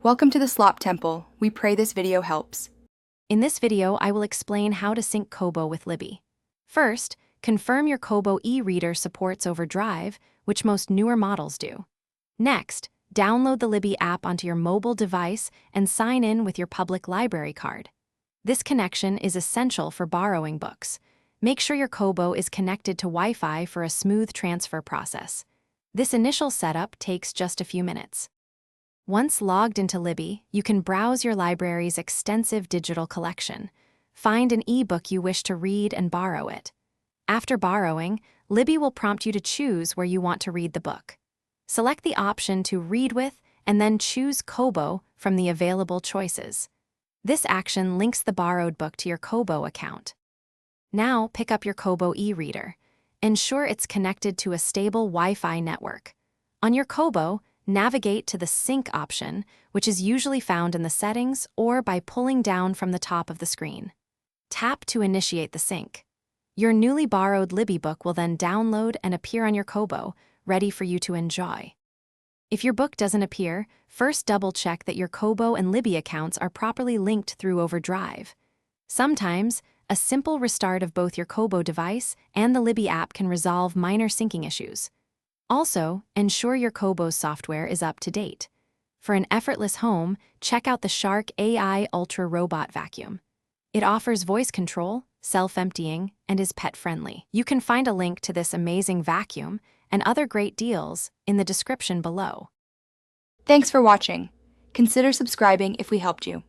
Welcome to the Slop Temple. We pray this video helps. In this video, I will explain how to sync Kobo with Libby. First, confirm your Kobo e-reader supports Overdrive, which most newer models do. Next, download the Libby app onto your mobile device and sign in with your public library card. This connection is essential for borrowing books. Make sure your Kobo is connected to Wi-Fi for a smooth transfer process. This initial setup takes just a few minutes. Once logged into Libby, you can browse your library's extensive digital collection. Find an e-book you wish to read and borrow it. After borrowing, Libby will prompt you to choose where you want to read the book. Select the option to read with and then choose Kobo from the available choices. This action links the borrowed book to your Kobo account. Now pick up your Kobo e-reader. Ensure it's connected to a stable Wi-Fi network. On your Kobo, navigate to the Sync option, which is usually found in the settings or by pulling down from the top of the screen. Tap to initiate the sync. Your newly borrowed Libby book will then download and appear on your Kobo, ready for you to enjoy. If your book doesn't appear, first double-check that your Kobo and Libby accounts are properly linked through Overdrive. Sometimes, a simple restart of both your Kobo device and the Libby app can resolve minor syncing issues. Also, ensure your Kobo's software is up to date. For an effortless home, check out the Shark AI Ultra Robot Vacuum. It offers voice control, self-emptying, and is pet-friendly. You can find a link to this amazing vacuum and other great deals in the description below. Thanks for watching. Consider subscribing if we helped you.